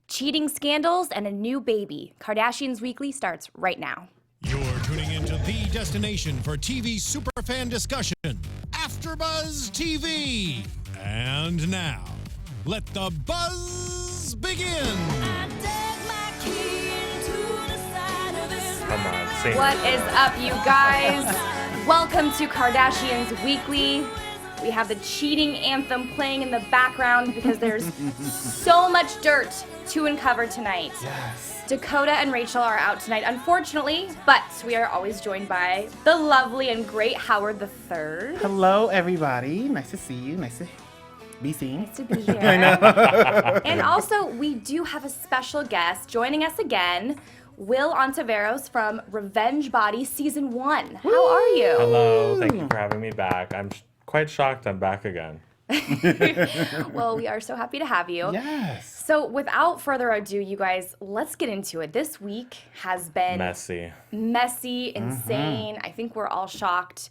cheating scandals, and a new baby. Kardashians Weekly starts right now. You're tuning into the destination for TV superfan discussion, Afterbuzz TV. And now, let the buzz begin. Come on, sing. What is up, you guys? Welcome to Kardashians Weekly. We have the cheating anthem playing in the background because there's so much dirt to uncover tonight. Yes. Dakota and Rachel are out tonight, unfortunately, but we are always joined by the lovely and great Howard III. Hello, everybody. Nice to see you. Nice to be seen. Nice to be here. I know. And also, we do have a special guest joining us again, Will Ontiveros from Revenge Body Season 1. How are you? Hello, thank you for having me back. I'm quite shocked I'm back again. Well, we are so happy to have you. Yes. So without further ado, you guys, let's get into it. This week has been Messy, insane. I think we're all shocked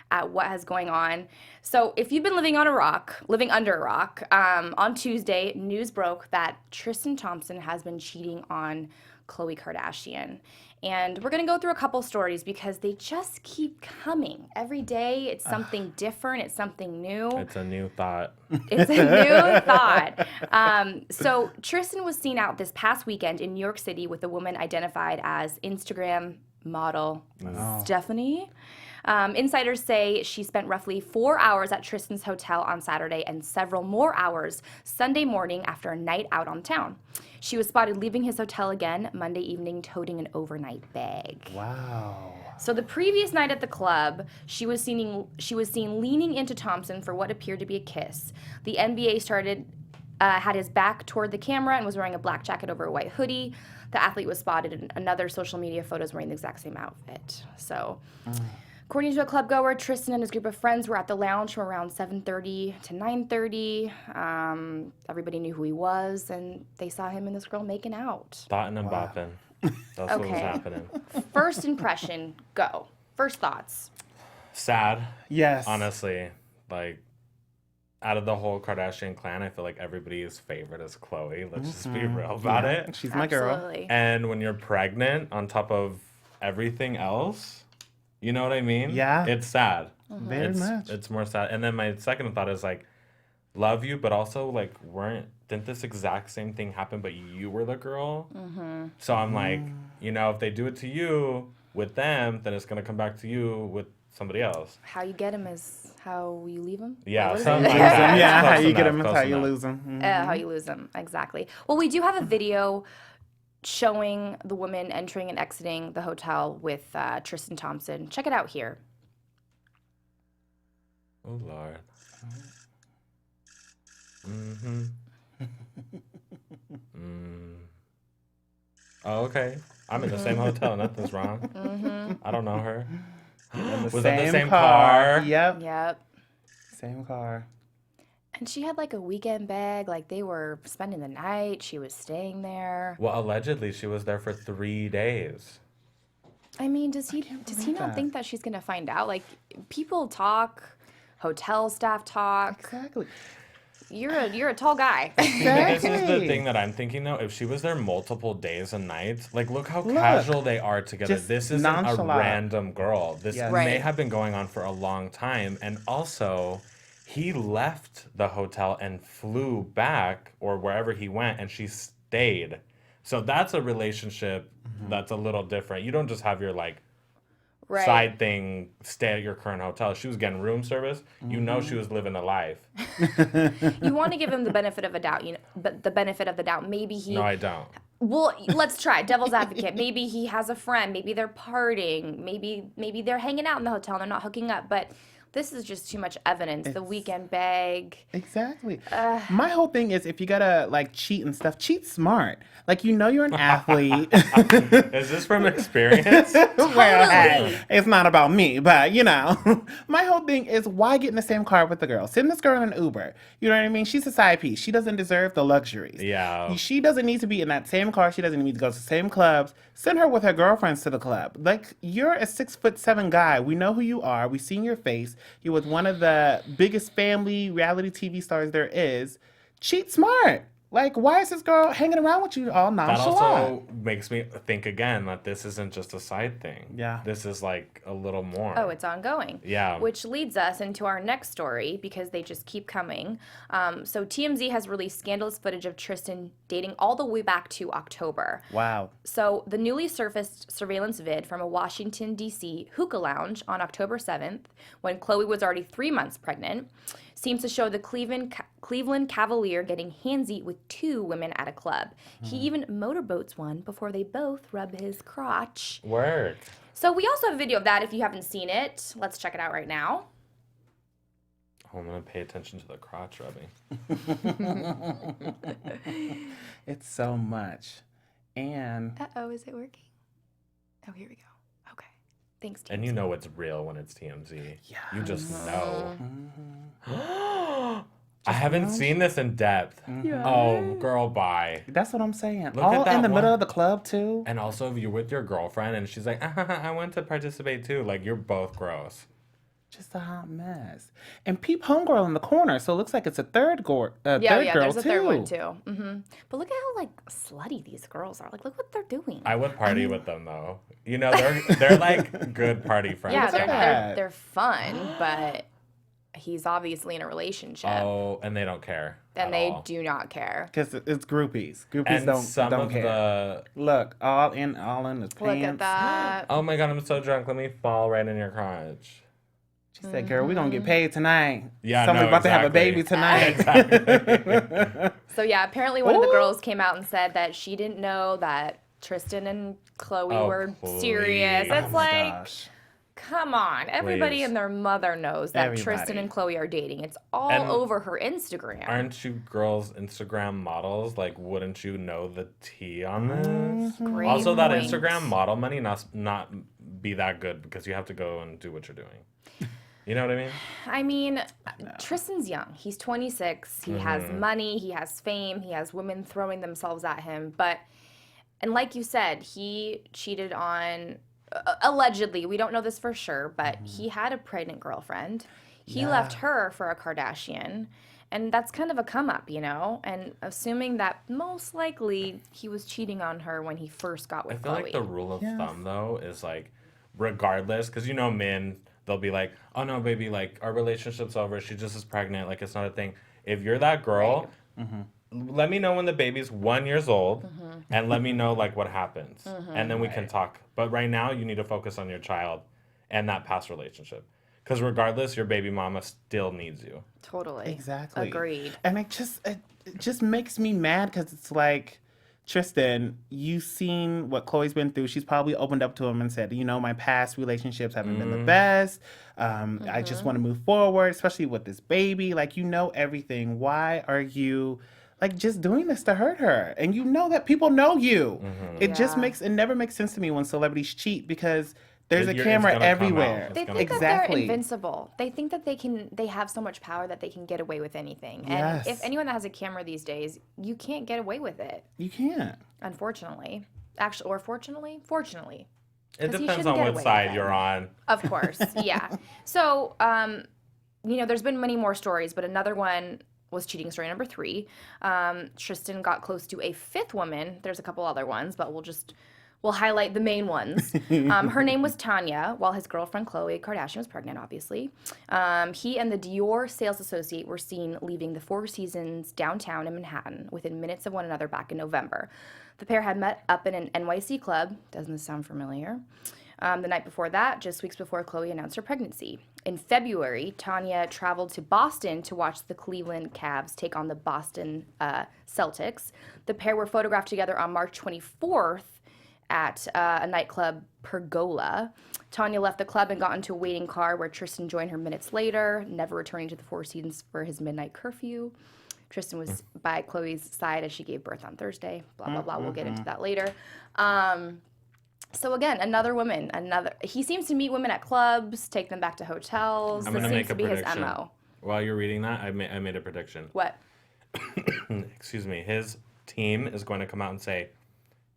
at what has going on. So if you've been living under a rock, on Tuesday, news broke that Tristan Thompson has been cheating on Khloe Kardashian. And we're going to go through a couple stories because they just keep coming. Every day, it's something different. It's something new. It's a new thought. It's a new thought. So Tristan was seen out this past weekend in New York City with a woman identified as Instagram model Stephanie. Insiders say she spent roughly 4 hours at Tristan's hotel on Saturday and several more hours Sunday morning after a night out on town. She was spotted leaving his hotel again Monday evening, toting an overnight bag. Wow. So the previous night at the club, she was seen leaning into Thompson for what appeared to be a kiss. The NBA had his back toward the camera and was wearing a black jacket over a white hoodie. The athlete was spotted in another social media photos wearing the exact same outfit. So, according to a club goer, Tristan and his group of friends were at the lounge from around 7:30 to 9:30. Everybody knew who he was, and they saw him and this girl making out. Thoughtin' and bopping. That's what was happening. First impression, go. First thoughts. Sad. Yes. Honestly, like, out of the whole Kardashian clan, I feel like everybody's favorite is Khloe. Let's just be real about it. She's my girl. Absolutely. And when you're pregnant on top of everything else, you know what I mean? Yeah. It's sad. Very much. It's more sad. And then my second thought is like, love you, but also like, didn't this exact same thing happen, but you were the girl? Mm-hmm. So I'm like, you know, if they do it to you with them, then it's gonna come back to you with somebody else. How you get him is how you leave him? Yeah, What was something it? like that. Yeah, Close how you get enough, them is close how you enough. lose them. How you lose them, exactly. Well, we do have a video showing the woman entering and exiting the hotel with Tristan Thompson. Check it out here. Oh, Lord. Mm-hmm. Oh, okay. I'm in the same hotel. Nothing's wrong. Mm-hmm. I don't know her. In the Was same that the same car? Yep. Yep. Same car. And she had like a weekend bag. Like they were spending the night. She was staying there. Well, allegedly, she was there for 3 days. I mean, does he not think that she's gonna find out? Like people talk, hotel staff talk. Exactly. You're a tall guy. This is the thing that I'm thinking, though. If she was there multiple days and nights, like, look how casual they are together. Just This isn't nonchalant. a random girl. This Yes. may Right. have been going on for a long time. And also, he left the hotel and flew back, or wherever he went, and she stayed. So that's a relationship that's a little different. You don't just have your, like, Right. side thing, stay at your current hotel. She was getting room service. You know she was living a life. You want to give him the benefit of a doubt, but the benefit of the doubt. Maybe he. No, I don't. Well, let's try devil's advocate. Maybe he has a friend. Maybe they're partying. Maybe they're hanging out in the hotel and they're not hooking up. But this is just too much evidence. The weekend bag. Exactly. My whole thing is if you gotta like cheat and stuff, cheat smart. Like you know you're an athlete. Is this from experience? Well, hey, it's not about me, but you know, my whole thing is why get in the same car with the girl? Send this girl in an Uber. You know what I mean? She's a side piece. She doesn't deserve the luxuries. Yeah. She doesn't need to be in that same car. She doesn't need to go to the same clubs. Send her with her girlfriends to the club. Like you're a 6'7" guy. We know who you are. We've seen your face. You're with one of the biggest family reality TV stars there is. Cheat smart. Like, why is this girl hanging around with you all That nonchalant? also makes me think again that this isn't just a side thing. Yeah. This is like a little more. Oh, it's ongoing. Yeah. Which leads us into our next story because they just keep coming. So TMZ has released scandalous footage of Tristan dating all the way back to October. Wow. So the newly surfaced surveillance vid from a Washington, D.C. hookah lounge on October 7th, when Khloe was already 3 months pregnant, seems to show the Cleveland Cavalier getting handsy with 2 women at a club. He even motorboats one before they both rub his crotch. Work. So we also have a video of that if you haven't seen it. Let's check it out right now. Oh, I'm going to pay attention to the crotch rubbing. It's so much. And Uh-oh, is it working? Oh, here we go. Okay. Thanks, TMZ. And you know it's real when it's TMZ. Yeah. You just know. Mm-hmm. I haven't seen this in depth. Oh, girl, bye. that's what I'm saying. Look All at that in the middle one. of the club, too. And also, if you're with your girlfriend and she's like, I want to participate too, like, you're both gross. Just a hot mess. And peep homegirl in the corner, so it looks like it's a third girl, Yeah, there's too. a third one too. But look at how like slutty these girls are. Like, look what they're doing. I would party with them though. You know, they're like good party friends. Yeah, to have. they're fun, but he's obviously in a relationship, Oh, and they don't care. and at they all. do not care. Because it's groupies. Groupies And don't some of care. the. Look, all in his pants. Look at that. Oh my god, I'm so drunk. Let me fall right in your crotch. She said, girl, we're going to get paid tonight. Yeah, Somebody's no, about to have a exactly. baby tonight. Exactly. So yeah, apparently one of the Ooh. girls came out and said that she didn't know that Tristan and Khloe Oh, were please. serious. Oh It's my like, gosh. come on. Everybody Please. and their mother knows that Everybody. Tristan and Khloe are dating. It's all And over her Instagram. Aren't you girls Instagram models? Like, wouldn't you know the tea on this? Great Also, that point. Instagram model money not be that good because you have to go and do what you're doing. You know what I mean? I mean, Tristan's young. He's 26. He has money. He has fame. He has women throwing themselves at him. And like you said, he cheated on, allegedly, we don't know this for sure, but he had a pregnant girlfriend. He left her for a Kardashian. And that's kind of a come up, you know? And assuming that most likely he was cheating on her when he first got I with feel Khloe. like the rule of thumb, though, is like, regardless, because you know, men, they'll be like, oh no, baby, like, our relationship's over. She just is pregnant. Like, it's not a thing. If you're that girl, let me know when the baby's 1 year old and let me know, like, what happens. And then we can talk. But right now, you need to focus on your child and that past relationship. Because regardless, your baby mama still needs you. Totally. Exactly. Agreed. And it just makes me mad because it's like, Tristan, you've seen what Khloe's been through. She's probably opened up to him and said, you know, my past relationships haven't been the best. I just want to move forward, especially with this baby. Like, you know everything. Why are you, like, just doing this to hurt her? And you know that people know you. It just never makes sense to me when celebrities cheat because there's a It's camera gonna come out. everywhere. It's They gonna think come that they're Exactly. invincible. They think that they have so much power that they can get away with anything. And Yes. if anyone that has a camera these days, you can't get away with it, You can't. unfortunately. Actually, or fortunately. It 'Cause he depends shouldn't on get what away with side it. you're on. Of course, yeah. So, you know, there's been many more stories, but another one was cheating story number 3. Tristan got close to a 5th woman. There's a couple other ones, but we'll highlight the main ones. Her name was Tanya, while his girlfriend Khloe Kardashian was pregnant, obviously. He and the Dior sales associate were seen leaving the Four Seasons downtown in Manhattan within minutes of one another back in November. The pair had met up in an NYC club. Doesn't this sound familiar? The night before that, just weeks before Khloe announced her pregnancy. In February, Tanya traveled to Boston to watch the Cleveland Cavs take on the Boston Celtics. The pair were photographed together on March 24th at a nightclub, Pergola. Tanya left the club and got into a waiting car where Tristan joined her minutes later, never returning to the Four Seasons for his midnight curfew. Tristan was by Khloe's side as she gave birth on Thursday. Blah, blah, blah. We'll get into that later. So again, another woman, he seems to meet women at clubs, take them back to hotels. I'm This going to seems make a to be his prediction. MO. While you're reading that, I made a prediction. What? Excuse me. His team is going to come out and say,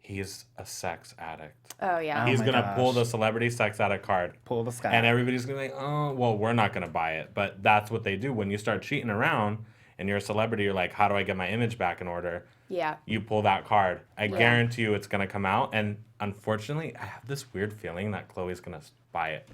he's a sex addict. Oh, yeah. He's my going to pull gosh. the celebrity sex addict card. Pull the sky. And everybody's going to be like, oh, well, we're not going to buy it. But that's what they do. When you start cheating around and you're a celebrity, you're like, how do I get my image back in order? Yeah. You pull that card. I guarantee you it's going to come out. And unfortunately, I have this weird feeling that Khloe's going to buy it.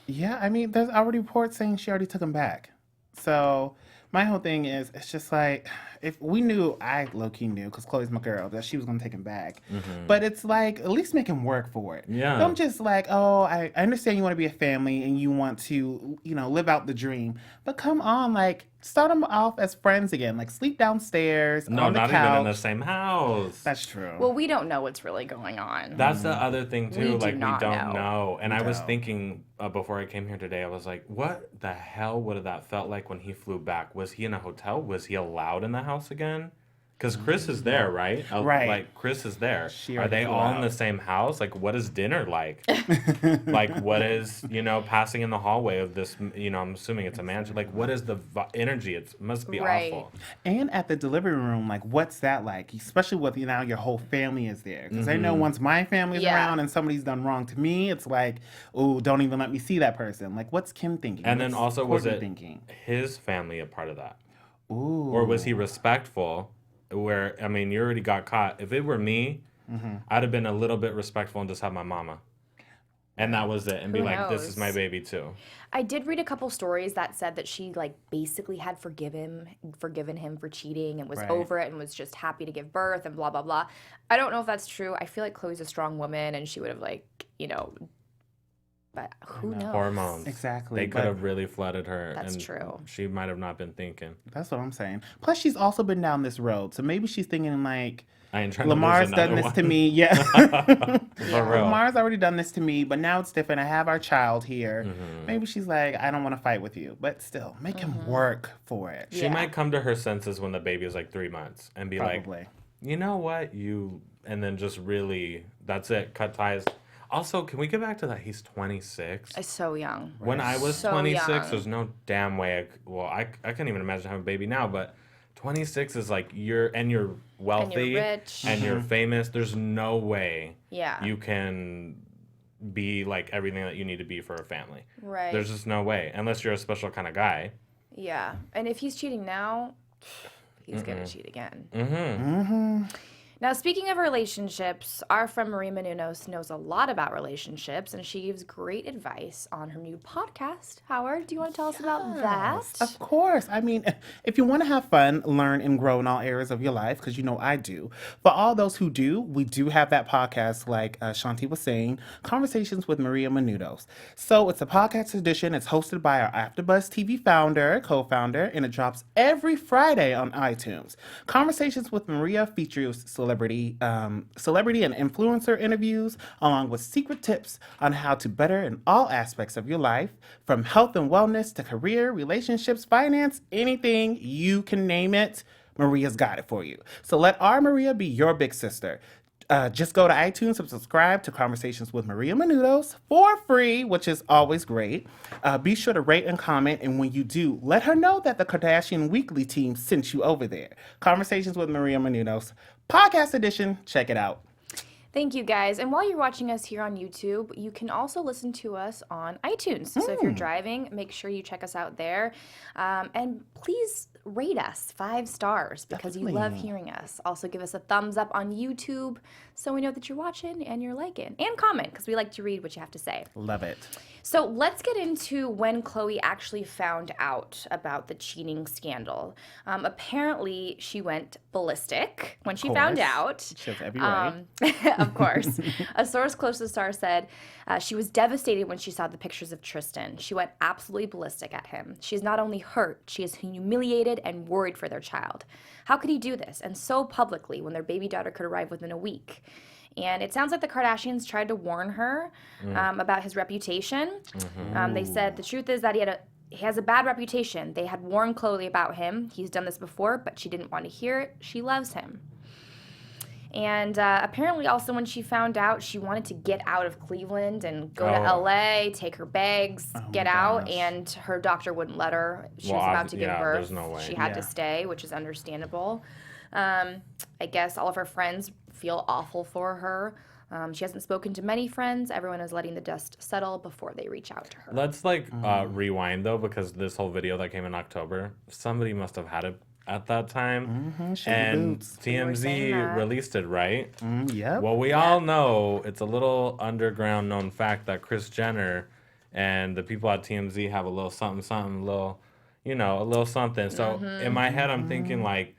Yeah, I mean, there's already reports saying she already took him back. So my whole thing is, it's just like, if we knew, I low-key knew, because Khloe's my girl, that she was going to take him back. But it's like, at least make him work for it. Yeah. Don't just like, oh, I understand you want to be a family and you want to, you know, live out the dream. But come on, like, start them off as friends again. Like, sleep downstairs, No, on the not couch. even in the same house. That's true. Well, we don't know what's really going on. That's the other thing too. We do Like not we don't know. know. And I was No. thinking before I came here today, I was like, what the hell would have that felt like when he flew back? Was he in a hotel? Was he allowed in the house again? Because Chris is there, right? Right. Like Chris is there. She Are already they flew all in out. the same house? Like, what is dinner like? Like, what is passing in the hallway of this? I'm assuming it's a mansion. Like, what is the energy? It must be Right. awful. And at the delivery room, like, what's that like? Especially with, your whole family is there. Because I know once my family's Yeah. around and somebody's done wrong to me, it's like, oh, don't even let me see that person. Like, what's Kim thinking? And then What's also, was Kourtney it thinking? his family a part of that? Ooh. Or was he respectful? Where, I mean, you already got caught. If it were me, I'd have been a little bit respectful and just have my mama. And that was it. And be Who like, this knows? is my baby too. I did read a couple stories that said that she like basically had forgiven him for cheating and was Right. over it and was just happy to give birth and blah blah blah. I don't know if that's true. I feel like Khloe's a strong woman and she would have but who knows? Hormones. Exactly. They could but have really flooded her. That's and true. She might have not been thinking. That's what I'm saying. Plus, she's also been down this road. So maybe she's thinking, like, I ain't trying Lamar's to lose done another this to one. me. Yeah. For real. Lamar's already done this to me, but now it's different. I have our child here. Maybe she's like, I don't want to fight with you. But still, make him work for it. She Yeah. might come to her senses when the baby is like 3 months and be Probably. like, you know what? And then just really, that's it, cut ties. Also, can we get back to that? He's 26. So young. When I was So 26, young. there's no damn way. I can't even imagine having a baby now, but 26 is like you're wealthy rich. and you're famous. There's no way Yeah. you can be like everything that you need to be for a family. Right. There's just no way unless you're a special kind of guy. Yeah. And if he's cheating now, he's gonna cheat again. Mm-hmm. Now, speaking of relationships, our friend Maria Menounos knows a lot about relationships, and she gives great advice on her new podcast. Howard, do you want to tell us about that? Of course. I mean, if you want to have fun, learn, and grow in all areas of your life, because I do. For all those who do, we do have that podcast, like Shanti was saying, Conversations with Maria Menounos. So it's a podcast edition. It's hosted by our Afterbuzz TV co-founder, and it drops every Friday on iTunes. Conversations with Maria features celebrity and influencer interviews, along with secret tips on how to better in all aspects of your life, from health and wellness to career, relationships, finance, anything you can name it. Maria's got it for you. So let our Maria be your big sister. Just go to iTunes and subscribe to Conversations with Maria Menounos for free, which is always great. Be sure to rate and comment, and when you do, let her know that the Kardashian Weekly team sent you over there. Conversations with Maria Menounos, podcast edition. Check it out. Thank you, guys. And while you're watching us here on YouTube, you can also listen to us on iTunes. So if you're driving, make sure you check us out there. And please rate us 5 stars because you love hearing us. Also, give us a thumbs up on YouTube so we know that you're watching and you're liking. And comment because we like to read what you have to say. Love it. So let's get into when Khloe actually found out about the cheating scandal. Apparently, she went ballistic when she found course. out. She has every right. Of course. A source close to the star said she was devastated when she saw the pictures of Tristan. She went absolutely ballistic at him. She's not only hurt, she is humiliated and worried for their child. How could he do this? And so publicly when their baby daughter could arrive within a week. And it sounds like the Kardashians tried to warn her about his reputation. They said the truth is that he has a bad reputation. They had warned Khloe about him. He's done this before, but she didn't want to hear it. She loves him. And apparently also when she found out, she wanted to get out of Cleveland and go to LA, take her bags, get out, and her doctor wouldn't let her. She was about to give birth. There's no way. She had to stay, which is understandable. I guess all of her friends feel awful for her. She hasn't spoken to many friends. Everyone is letting the dust settle before they reach out to her. Let's rewind though, because this whole video that came in October, somebody must have had it at that time, and TMZ released it, right? Yep. Well, we all know it's a little underground known fact that Kris Jenner and the people at TMZ have a little something, a little, a little something. So in my head, I'm thinking like,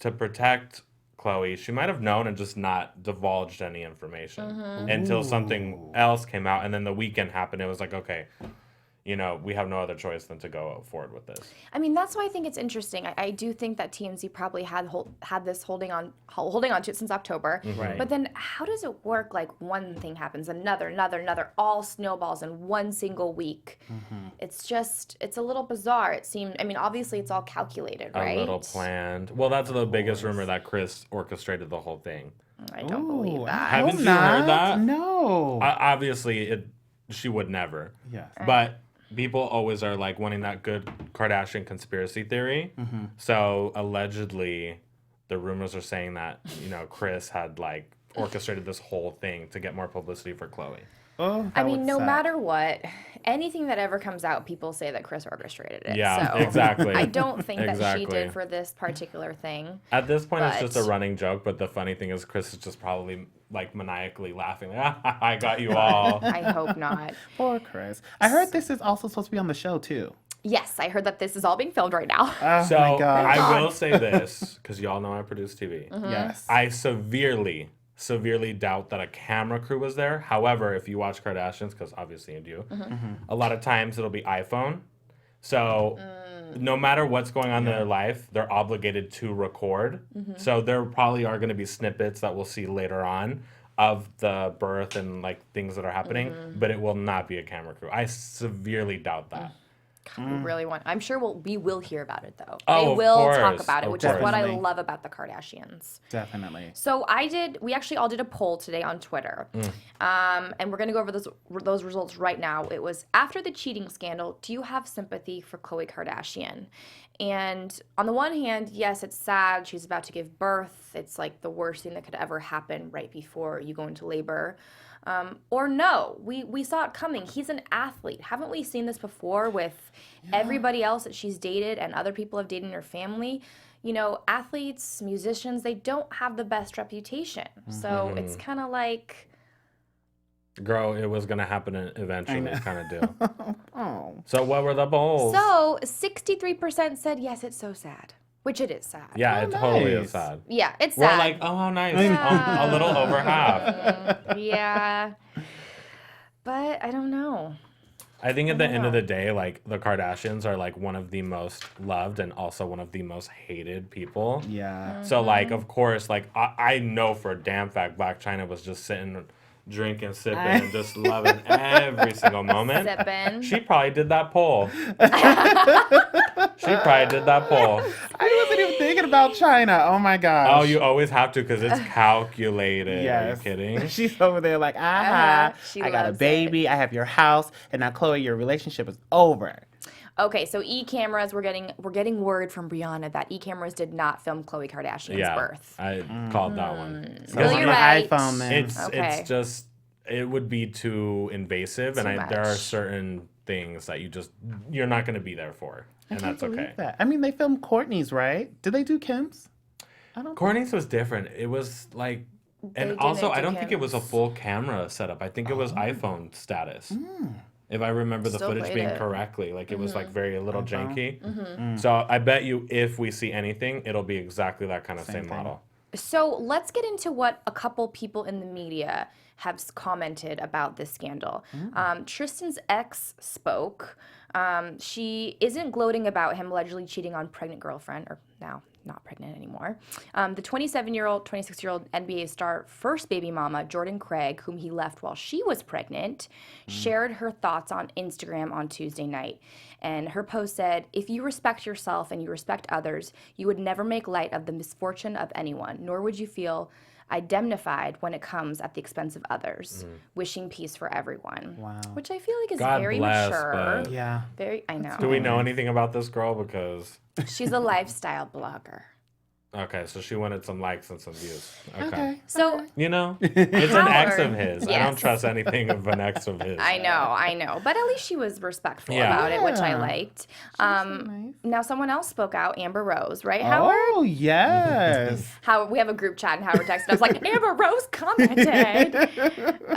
to protect Khloe, she might have known and just not divulged any information until something else came out, and then the weekend happened. It was like, okay, we have no other choice than to go forward with this. I mean, that's why I think it's interesting. I do think that TMZ probably had this holding on to it since October. Right. But then how does it work? Like one thing happens, another, all snowballs in one single week. It's a little bizarre. It seemed, I mean, obviously it's all calculated, right? A little planned. Well, that's the biggest rumor, that Kris orchestrated the whole thing. I don't believe that. Haven't you heard that? No. Obviously, she would never. Yes. But people always are like wanting that good Kardashian conspiracy theory. So allegedly, the rumors are saying that Kris had like orchestrated this whole thing to get more publicity for Khloe. Oh, I mean, no matter what, anything that ever comes out, people say that Kris orchestrated it. Yeah, so exactly. I don't think that she Exactly. did for this particular thing. At this point, it's just a But- running joke. But the funny thing is, Kris is just probably like maniacally laughing. Like, I got you all. I hope not. Poor Kris. I heard this is also supposed to be on the show too. Yes, I heard that this is all being filmed right now. Oh So my God. I will say this, because y'all know I produce TV. Yes. I severely doubt that a camera crew was there. However, if you watch Kardashians, because obviously you do, a lot of times it'll be iPhone. So no matter what's going on in their life, they're obligated to record. So there probably are going to be snippets that we'll see later on of the birth and like things that are happening, but it will not be a camera crew. I severely doubt that. We really want. I'm sure we will hear about it though. Oh, They of will talk course, about it, of which is what I course. love about the Kardashians. Definitely. So we actually all did a poll today on Twitter, and we're gonna go over those results right now. It was, after the cheating scandal, do you have sympathy for Khloe Kardashian? And on the one hand, yes, it's sad. She's about to give birth. It's like the worst thing that could ever happen right before you go into labor. Or no, we saw it coming. He's an athlete. Haven't we seen this before with everybody else that she's dated and other people have dated in her family? Athletes, musicians, they don't have the best reputation. So it's kind of like... Girl, it was going to happen eventually, kind of deal. Oh. So what were the polls? So 63% said, yes, it's so sad. Which it is sad. Yeah, Oh, it totally nice. is sad. Yeah, it's We're sad. like, oh, how nice. Yeah. A little over half. Yeah. But I don't know. I think at the end of the day, like, the Kardashians are, like, one of the most loved and also one of the most hated people. Yeah. So, like, of course, like, I know for a damn fact Blac Chyna was just sitting, drinking, sipping, and just loving every single moment. Sipping. She probably did that poll. She probably did that poll. I wasn't even thinking about China. Oh my gosh. Oh, you always have to because it's calculated. Yes. Are you kidding? She's over there like, aha, She I got a loves baby, I have your house, and now Khloe, your relationship is over. Okay, so e-cameras, we're getting word from Brianna that e-cameras did not film Khloe Kardashian's Yeah, birth. I called that one. So Well, on you're the right. iPhone, then. Okay. It's just, it would be too invasive, and there are much. certain things that you're not going to be there for, and I can't that's believe okay. that. I mean, they filmed Kourtney's, right? Did they do Kim's? Kourtney's was different. It was like, and They also didn't I do don't think it was a Kim's. full camera setup. I think it was iPhone status. If I remember the Still footage played being it. correctly, like it was like very a little janky. Mm-hmm. So I bet you if we see anything, it'll be exactly that kind of Same same thing. model. So let's get into what a couple people in the media have commented about this scandal. Tristan's ex spoke. She isn't gloating about him allegedly cheating on pregnant girlfriend, or now not pregnant anymore. The 26-year-old NBA star first baby mama, Jordan Craig, whom he left while she was pregnant, shared her thoughts on Instagram on Tuesday night. And her post said, "If you respect yourself and you respect others, you would never make light of the misfortune of anyone, nor would you feel indemnified when it comes at the expense of others. Wishing peace for everyone." Wow. Which I feel like is God very bless, mature. but- Yeah. Very, I know. Do we know anything about this girl? Because She's a lifestyle blogger. Okay, so she wanted some likes and some views. Okay. So You know, it's an ex of his. I don't Yes. trust anything of an ex of his. I know. But at least she was respectful Yeah. about it, which I Yeah. liked. nice. Now someone else spoke out, Amber Rose, right, Howard? Oh, yes. Howard, we have a group chat and Howard texted us like, Amber Rose commented.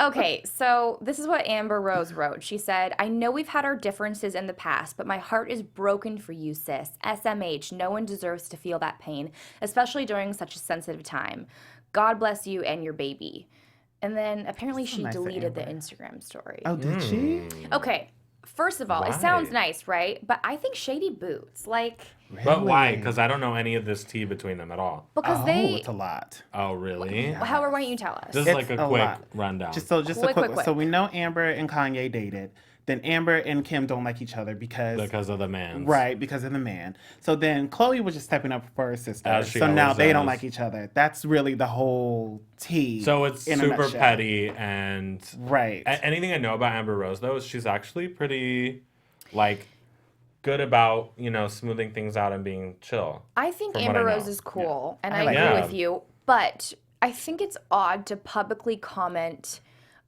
Okay, so this is what Amber Rose wrote. She said, I know we've had our differences in the past, but my heart is broken for you, sis. SMH, no one deserves to feel that pain, especially during such a sensitive time. God bless you and your baby. And then apparently she nice of deleted the Amber. Instagram story. Oh, did she? Okay, first of all, it Why? sounds nice, right? But I think shady boots, like, But why? Really? Because I don't know any of this tea between them at all. because Oh, they. it's a lot. Oh, really? Howard, why don't you tell us? This is It's like a a quick lot. rundown. Just a Quick. quick. So we know Amber and Kanye dated. Then Amber and Kim don't like each other because of the man. right, because of the man. So then Khloe was just stepping up for her sister. As she So now always they don't does. like each other. That's really the whole tea. So it's in a super nutshell. petty, and Right. anything I know about Amber Rose though is she's actually pretty, like, good about smoothing things out and being chill. I think from what Amber I know. Rose is cool, and I I like agree her. with you. But I think it's odd to publicly comment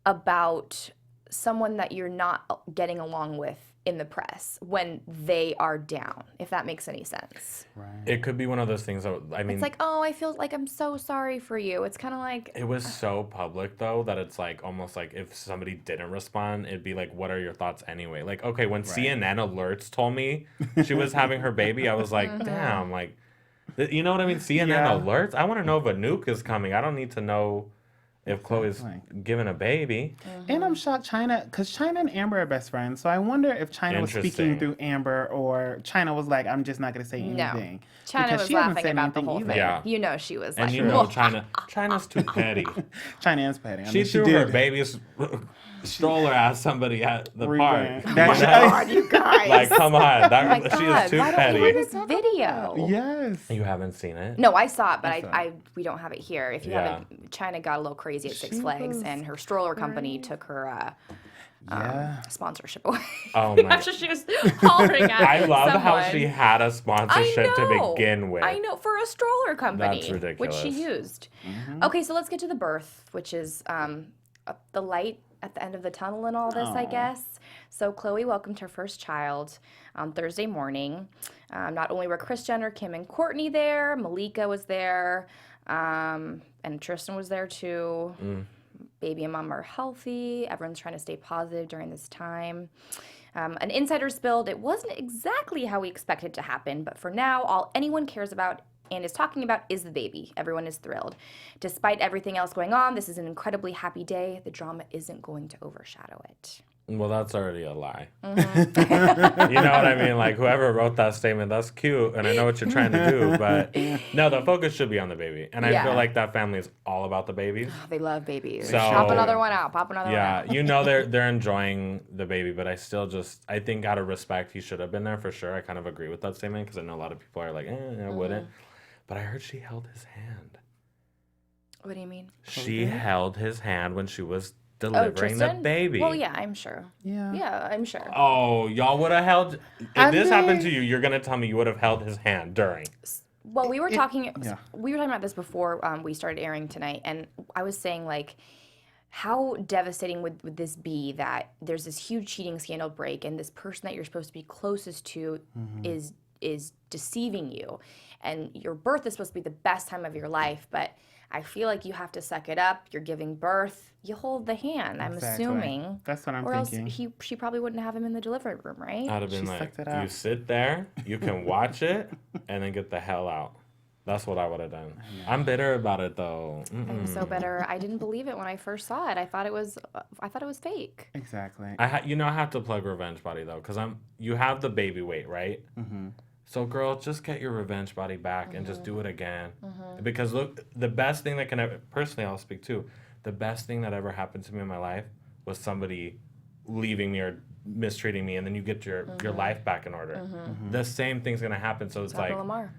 about someone that you're not getting along with in the press when they are down, if that makes any sense. It could be one of those things that, I mean, It's like, oh, I feel like I'm so sorry for you. It's kind of like, it was so public though that it's like almost like if somebody didn't respond, it'd be like, what are your thoughts anyway? Like, okay, when CNN alerts told me she was having her baby, I was like, damn, like, you know what I mean? CNN Yeah. alerts? I want to know if a nuke is coming. I don't need to know if Chloe's giving a baby. And I'm shocked because China and Amber are best friends. So I wonder if China was speaking Interesting. through Amber or China was like, I'm just not going to say no. anything. China Because was she hasn't laughing said about the anything whole either. thing. Yeah. You know she was And like, you know, China's too petty. China is petty. I She mean, threw her baby's stroller at somebody at the park. Revenge. That's- God, you guys. Like, come on. oh my She God, is too why don't we petty. have this video? Yes. You haven't seen it? No, I saw it, but I saw we don't have it here. If you Yeah. haven't, China got a little crazy at Six She Flags, was and her stroller company took her Yeah. sponsorship away. Oh my After she was hollering at I love how someone. she had a sponsorship to begin with. I know, for a stroller company, That's which she ridiculous. used. Okay, so let's get to the birth, which is the light at the end of the tunnel and all this, I guess. So Khloe welcomed her first child on Thursday morning. Not only were Kris Jenner, Kim, and Kourtney there, Malika was there, and Tristan was there too. Baby and mom are healthy. Everyone's trying to stay positive during this time. An insider spilled it wasn't exactly how we expected to happen, but for now, all anyone cares about and is talking about is the baby. Everyone is thrilled. Despite everything else going on, this is an incredibly happy day. The drama isn't going to overshadow it. Well, that's already a lie. You know what I mean? Like, whoever wrote that statement, that's cute, and I know what you're trying to do, but no, the focus should be on the baby. And I Yeah. feel like that family is all about the babies. Oh, they love babies. So- Pop another one out. Pop another one Yeah, out. you know they're enjoying the baby, but I still I think out of respect, he should have been there for sure. I kind of agree with that statement because I know a lot of people are like, I wouldn't. But I heard she held his hand. What do you mean? She held his hand when she was delivering the Tristan? baby. Well, yeah, I'm sure. Yeah. Yeah, I'm sure. Oh, y'all would have held. If I this happened to mean- you, you're gonna tell me you would have held his hand during. Well, we were talking yeah. about this before we started airing tonight, and I was saying, like, how devastating would this be that there's this huge cheating scandal break, and this person that you're supposed to be closest to is deceiving you, and your birth is supposed to be the best time of your life, but I feel like you have to suck it up. You're giving birth. You hold the hand. I'm Exactly. assuming. That's what I'm or thinking. else she probably wouldn't have him in the delivery room, right? I'd have been She like, sucked it you up. sit there, you can watch it, and then get the hell out. That's what I would have done. I'm bitter about it though. I'm so bitter. I didn't believe it when I first saw it. I thought it was fake. Exactly. I have to plug Revenge Body though, because you have the baby weight, right? Mm-hmm. So girl, just get your Revenge Body back and just do it again. Because look, the best thing that can ever, personally I'll speak to, the best thing that ever happened to me in my life was somebody leaving me or mistreating me, and then you get your life back in order. The same thing's gonna happen. So it's Papa like, Lamar.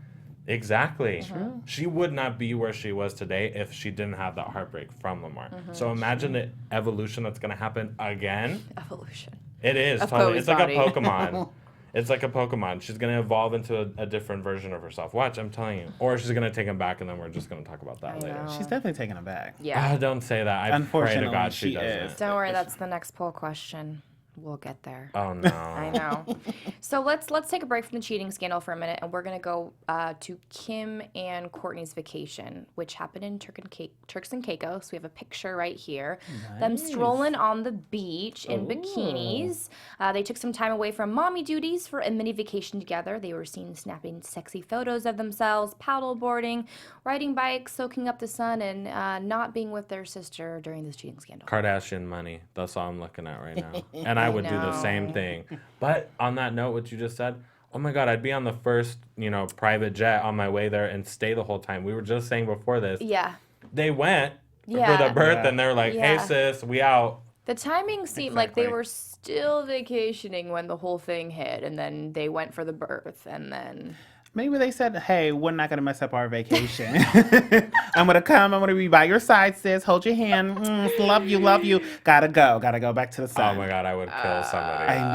exactly. She would not be where she was today if she didn't have that heartbreak from Lamar. So imagine the evolution that's gonna happen again. Evolution. It is Of totally. Chloe's It's like body. a Pokemon. It's like a Pokemon. She's going to evolve into a different version of herself. Watch, I'm telling you. Or she's going to take him back, and then we're just going to talk about that later. She's definitely taking him back. Yeah. Don't say that. I pray to Unfortunately, God she she doesn't. is. Don't worry, that's the next poll question. We'll get there. Oh, no. I know. So let's take a break from the cheating scandal for a minute, and we're gonna go to Kim and Kourtney's vacation, which happened in Turks and Caicos. We have a picture right here. Them strolling on the beach in bikinis. They took some time away from mommy duties for a mini vacation together. They were seen snapping sexy photos of themselves, paddle boarding, riding bikes, soaking up the sun, and not being with their sister during this cheating scandal. Kardashian money. That's all I'm looking at right now. And I would do the same thing. But on that note, what you just said, oh my God, I'd be on the first, private jet on my way there and stay the whole time. We were just saying before this. Yeah. They went for the birth and they're like, hey sis, we out. The timing seemed like they were still vacationing when the whole thing hit, and then they went for the birth, and then... Maybe they said, hey, we're not going to mess up our vacation. I'm going to come. I'm going to be by your side, sis. Hold your hand. Love you, love you. Gotta go back to the sun. Oh my God, I would kill somebody. I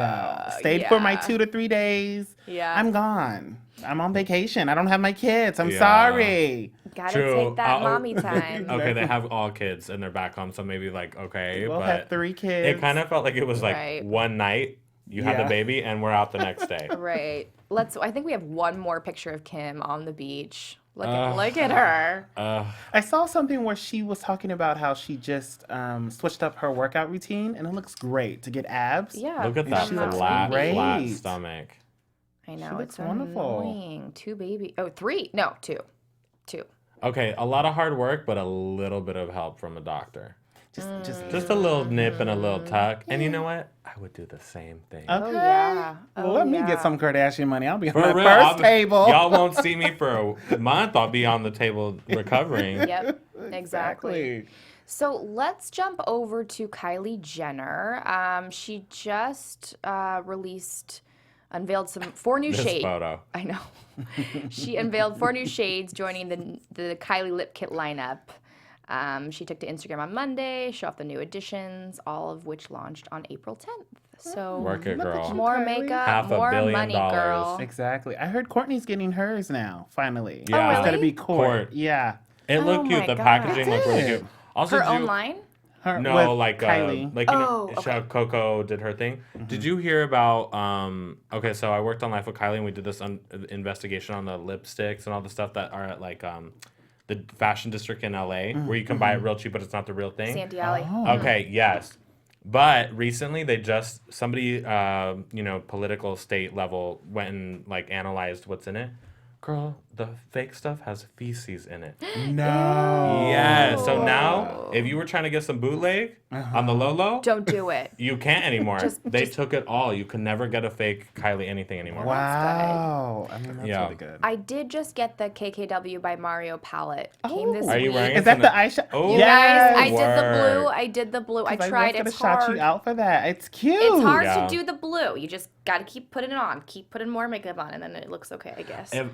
know. Stayed for my 2 to 3 days. Yeah. I'm gone. I'm on vacation. I don't have my kids. I'm sorry. Gotta take that mommy time. Okay, they have all kids and they're back home, so maybe okay. We'll but have 3 kids. It kind of felt like it was like one night, you had the baby, and we're out the next day. Right. I think we have one more picture of Kim on the beach. Look at her. I saw something where she was talking about how she just switched up her workout routine, and it looks great to get abs. Yeah. Look at that flat stomach. I know. She looks it's wonderful. Annoying. 2 baby. Oh, 3. No, 2. 2. Okay, a lot of hard work, but a little bit of help from a doctor. Just a little nip and a little tuck. And you know what? I would do the same thing. Okay. yeah. Well, let me get some Kardashian money. I'll be on For that real, first table. Y'all won't see me for a month. I'll be on the table recovering. Yep, exactly. So let's jump over to Kylie Jenner. She just unveiled 4 new shades. Photo. I know. She unveiled 4 new shades joining the Kylie lip kit lineup. She took to Instagram on Monday, show off the new additions, all of which launched on April 10th. So work it, girl. More Kylie. makeup, more $500 million. money, girl. Exactly. I heard Kourtney's getting hers now, finally. Yeah. It's going to really? be Kourt. Yeah. It looked cute. my The God. packaging looked really It cute. did. Also, Her own line? Her, No, with like Kylie. like okay. Coco did her thing. Did you hear about? Okay, so I worked on Life with Kylie, and we did this investigation on the lipsticks and all the stuff that are at the fashion district in LA, where you can buy it real cheap, but it's not the real thing. Sandy Alley. Okay, yes. But recently, somebody, political state level went and analyzed what's in it. Girl, the fake stuff has feces in it. No. Yeah. So now, if you were trying to get some bootleg on the low, Don't do it. you can't anymore. They took it all. You can never get a fake Kylie anything anymore. Wow. I mean, that's really good. I did just get the KKW by Mario palette. Came this Are you week. wearing Is it that the tonight? eyeshadow? Oh, You Yes. guys, I did the blue. Word. I did the blue. I I tried. was It's gonna shout hard. you out for that. It's cute. It's hard Yeah. to do the blue. You just got to keep putting it on. Keep putting more makeup on, and then it looks okay, I guess. If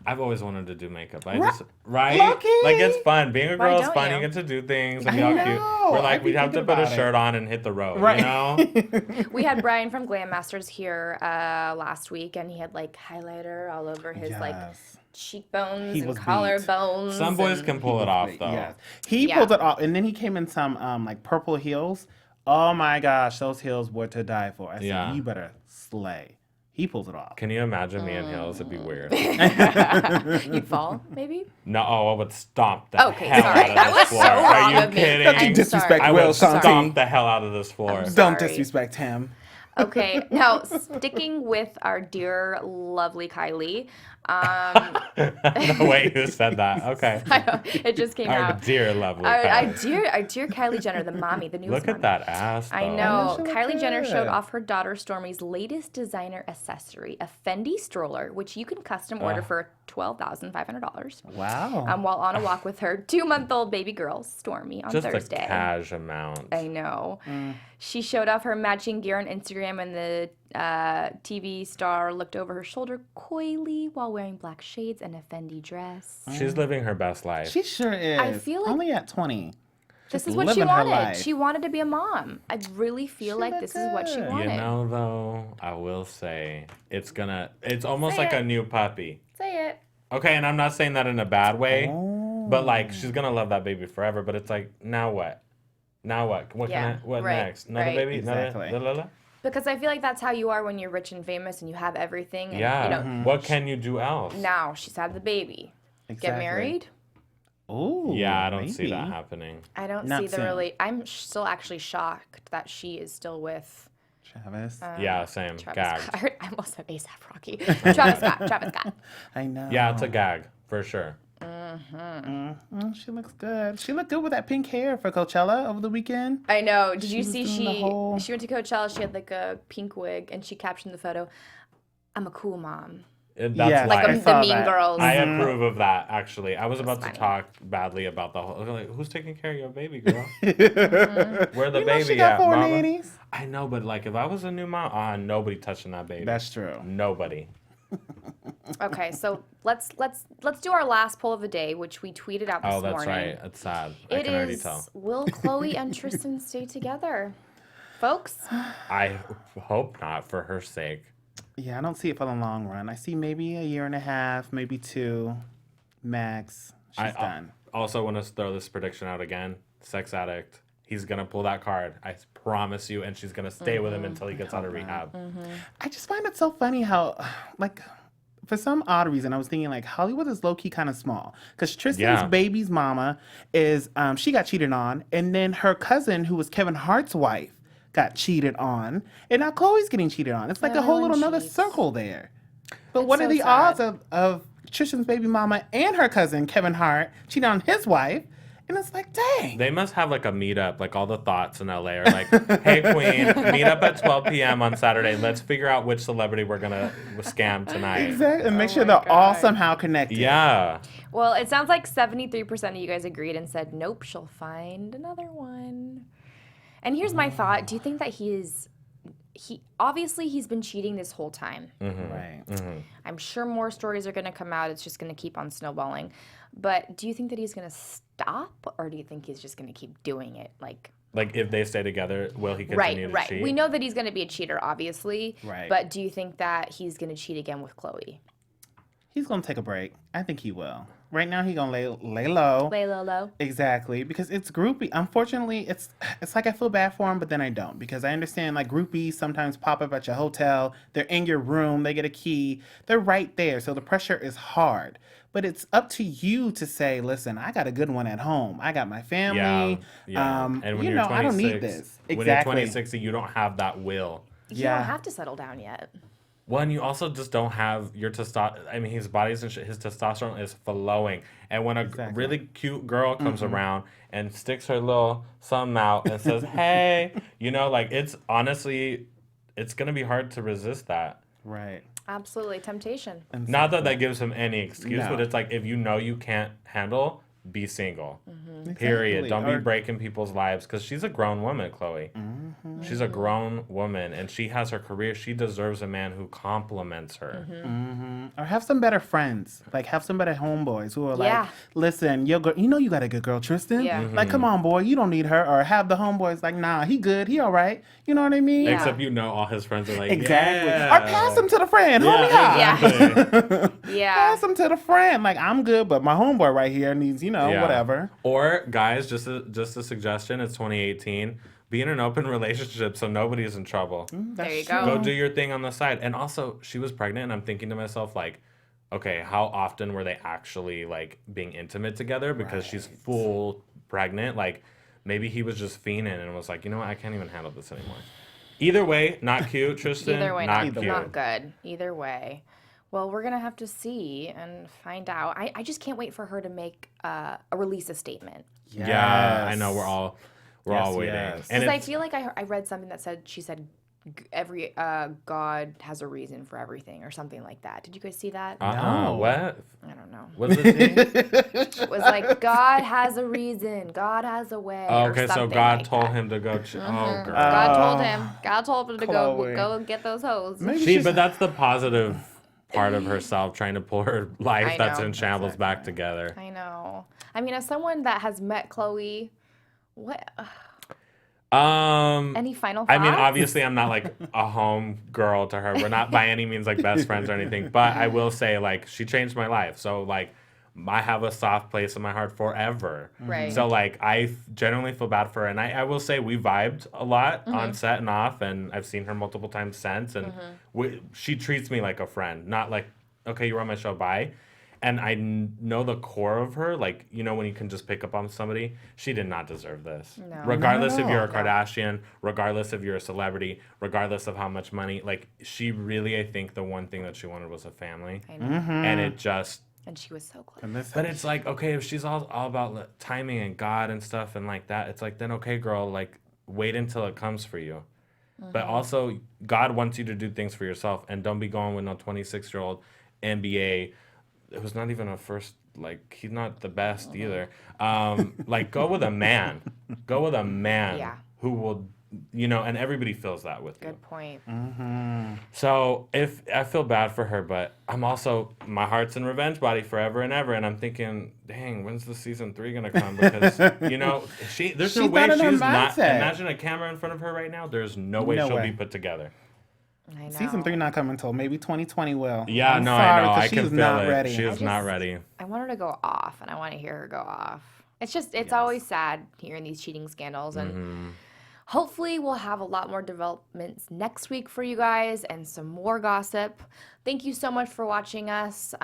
I've always wanted to do makeup. Loki. Like it's fun. Being a Why girl is don't fun. you? You get to do things and be I all know. cute. We're I've like, been we'd have to thinking put a about it. shirt on and hit the road, Right. you know? We had Brian from Glam Masters here last week, and he had highlighter all over his Yes. cheekbones He and was beat. collarbones. Some boys and- can pull it off, though. Yes. He Yeah. pulled it off, and then he came in some purple heels. Oh my gosh, those heels were to die for. I said, Yeah. you better slay. He pulls it off. Can you imagine me in heels? It'd be weird. You'd fall, maybe? No, I would stomp the Okay, hell sorry. out That of was this floor. so Are wrong you of me. kidding? I'm Don't disrespect I Will, would Shanti. stomp the hell out of this floor. I'm Don't sorry. disrespect him. Okay, now sticking with our dear, lovely Kylie. The way you said that. Okay. I know, it just came Our out. dear lovely Our Kylie. dear Kylie Jenner, the mommy, the newest Look at mommy. that ass, though. I know. she look Kylie Jenner showed good. off her daughter Stormy's latest designer accessory, a Fendi stroller, which you can custom order for $12,500. Wow. While on a walk with her 2-month-old baby girl, Stormy, on Just Thursday. a cash amount. I know. She showed off her matching gear on Instagram, and the TV star looked over her shoulder coyly while wearing black shades and a Fendi dress. She's living her best life. She sure is. I feel like- only at 20. This Just is what she living her wanted. life. She wanted to be a mom. I really feel She like looked this is what she good. wanted. You know, though, I will say it's almost Say like it. a new puppy. Say it. Okay, and I'm not saying that in a bad way, but Oh. like she's gonna love that baby forever. But it's like, now what? Now what? What Yeah, what right, next? Another right. baby? Exactly. Another, la, la, la? Because I feel like that's how you are when you're rich and famous and you have everything. And, Yeah. You know, What can you do else? now she's had the baby. Exactly. Get married? Ooh, Yeah, I don't see maybe. that happening. I don't Not see the soon. really. I'm still actually shocked that she is still with Travis. Yeah, same. Travis Gag. Scott. I almost said ASAP Rocky. Travis Scott. Travis Scott. I know. Yeah, it's a gag for sure. She looks good. She looked good with that pink hair for Coachella over the weekend. I know. Did you was see doing the whole- she went to Coachella? She had like a pink wig, and she captioned the photo, "I'm a cool mom." That's Yes, Like life. I the saw Mean that. Girls. I approve of that, actually. I was about to funny. talk badly about the whole. Like, who's taking care of your baby, girl? Where the You know baby she got at, 4 mama? nannies. I know, but like, if I was a new mom, nobody touching that baby. That's true. Nobody. Okay, so let's do our last poll of the day, which we tweeted out this Oh, that's morning. right. It's sad. I It can already is, tell. will Khloe and Tristan stay together? Folks, I hope not, for her sake. Yeah, I don't see it for the long run. I see maybe a year and a half, maybe 2, max. She's I done. also want to throw this prediction out again. Sex addict. He's gonna pull that card. I promise you, and she's gonna stay with him until he gets out of rehab. I just find it so funny how, like, for some odd reason, I was thinking, like, Hollywood is low-key kind of small. Because Tristan's Yeah. baby's mama is, she got cheated on. And then her cousin, who was Kevin Hart's wife, got cheated on. And now Chloe's getting cheated on. It's like a whole Everyone little another cheats. circle there. But It's what are so the sad. odds of Tristan's baby mama and her cousin, Kevin Hart, cheating on his wife? And it's like, dang. They must have like a meetup, like all the thoughts in LA are like, hey queen, meet up at 12 p.m. on Saturday. Let's figure out which celebrity we're gonna scam tonight. Exactly. And make sure my they're all God. somehow connected. Yeah. well, it sounds like 73% of you guys agreed and said, nope, she'll find another one. And here's my thought. Do you think that he obviously he's been cheating this whole time. Right. I'm sure more stories are going to come out. It's just going to keep on snowballing. But do you think that he's going to stop, or do you think he's just going to keep doing it? Like if they stay together, will he continue to right. cheat? We know that he's going to be a cheater, obviously. Right. But do you think that he's going to cheat again with Khloe? He's gonna take a break. I think he will. Right now, he's gonna lay low. Lay low. Exactly, because it's groupie. Unfortunately, it's like I feel bad for him, but then I don't, because I understand like groupies sometimes pop up at your hotel. They're in your room. They get a key. They're right there, so the pressure is hard. But it's up to you to say, listen, I got a good one at home. I got my family. Yeah. And when you you're know, 26, I don't need this. When Exactly. you're 26, you don't have that will. You Yeah. don't have to settle down yet. Well, and you also just don't have your testosterone. I mean, his body's and his testosterone is flowing. And when a Exactly. really cute girl comes around and sticks her little thumb out and says, hey, like it's honestly, it's going to be hard to resist that. Right. Absolutely. Temptation. Not that that gives him any excuse, No. but it's like if you know you can't handle, be single. Mm-hmm. Period. Don't be Or- breaking people's lives, because she's a grown woman, Khloe. Mm-hmm. She's a grown woman, and she has her career. She deserves a man who compliments her. Mm-hmm. Or have some better friends. Like, have some better homeboys who are Yeah. like, listen, your girl, you got a good girl, Tristan. Yeah. Like, come on, boy, you don't need her. Or have the homeboys like, nah, he good. He all right. You know what I mean? Yeah. Except all his friends are like, Exactly. yeah. Or pass him to the friend. Homie, hi. Yeah. exactly. Yeah. Pass him to the friend. Like, I'm good, but my homeboy right here needs, Yeah. whatever. Or guys, just a suggestion. It's 2018. Be in an open relationship so nobody is in trouble. There you go. Go do your thing on the side. And also, she was pregnant, and I'm thinking to myself, like, okay, how often were they actually like being intimate together? Because she's full pregnant. Like, maybe he was just fiending and was like, you know what, I can't even handle this anymore. Either way, not cute, Tristan. Either way, not not cute. good. Either way. Well, we're going to have to see and find out. I just can't wait for her to make release a statement. Yeah, I know. We're all Yes, waiting. yes. And Because I it's, feel like I read something that said, she said, every God has a reason for everything or something like that. Did you guys see that? No. What? I don't know. What's the thing? It was like, God has a reason. God has a way. Oh, or okay, so something God like told that. him to go. Oh, girl. God told him. God told him to Chloe. go get those hoes. Maybe See, she's- but that's the positive part of herself, trying to pull her life I that's know. in shambles back together. I know. I mean, as someone that has met Khloe, What? Um, Any final I mean, thoughts? obviously, I'm not like a home girl to her. We're not by any means like best friends or anything. But I will say, like, she changed my life. So, like, I have a soft place in my heart forever. Right. So, like, I genuinely feel bad for her. And I will say we vibed a lot on set and off. And I've seen her multiple times since. And she treats me like a friend. Not like, okay, you're on my show, bye. And I know the core of her, like, you know, when you can just pick up on somebody, she did not deserve this. No. Regardless Not if at you're a all. Kardashian, regardless if you're a celebrity, regardless of how much money, like, she really, I think the one thing that she wanted was a family. I know. And it just, And she was so close. And this- but it's like, okay, if she's all about like, timing and God and stuff and like that, it's like, then okay, girl, like, wait until it comes for you. But also, God wants you to do things for yourself, and don't be going with no 26-year-old NBA. It was not even a first, like, he's not the best either. Like, go with a man. Go with a man Yeah. who will, you know, and everybody feels that with you. Good point. So if I feel bad for her, but I'm also, my heart's in revenge body forever and ever. And I'm thinking, dang, when's the season 3 going to come? Because, you know, there's no She's way not in her she's not. mindset. Imagine a camera in front of her right now. There's no way No she'll way. be put together. I know. Season 3 not coming until maybe 2020 will. Yeah, I'm no, sorry, I know. 'cause I can she's feel not it. ready. She is not just- ready. I want her to go off, and I want to hear her go off. It's always sad hearing these cheating scandals, and hopefully we'll have a lot more developments next week for you guys and some more gossip. Thank you so much for watching us.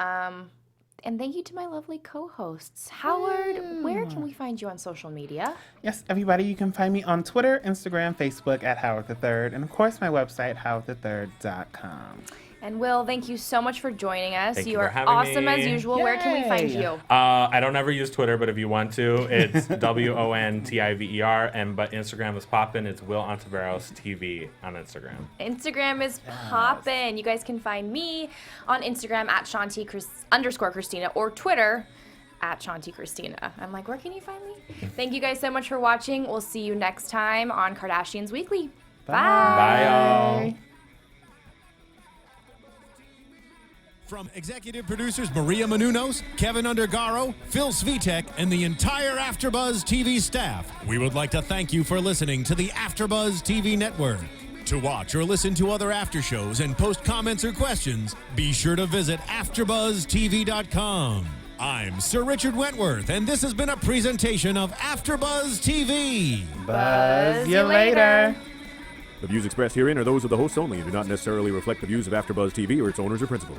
And thank you to my lovely co-hosts. Howard, where can we find you on social media? Yes, everybody, you can find me on Twitter, Instagram, Facebook at Howard III, and of course my website, howardthird.com. And Will, thank you so much for joining us. Thank you you for are having awesome as me. usual. Where can we find Yay. you? I don't ever use Twitter, but if you want to, it's WONTIVER. But Instagram is poppin'. It's Will Ontiveros TV on Instagram. Instagram is poppin'. You guys can find me on Instagram at Shanti_Christina or Twitter at Shanti Christina. I'm like, where can you find me? Thank you guys so much for watching. We'll see you next time on Kardashians Weekly. Bye. Bye, y'all. From executive producers Maria Menounos, Keven Undergaro, Phil Svitek, and the entire Afterbuzz TV staff, we would like to thank you for listening to the Afterbuzz TV network. To watch or listen to other after shows and post comments or questions, be sure to visit AfterbuzzTV.com. I'm Sir Richard Wentworth, and this has been a presentation of Afterbuzz TV. Buzz you later. The views expressed herein are those of the hosts only and do not necessarily reflect the views of AfterBuzz TV or its owners or principals.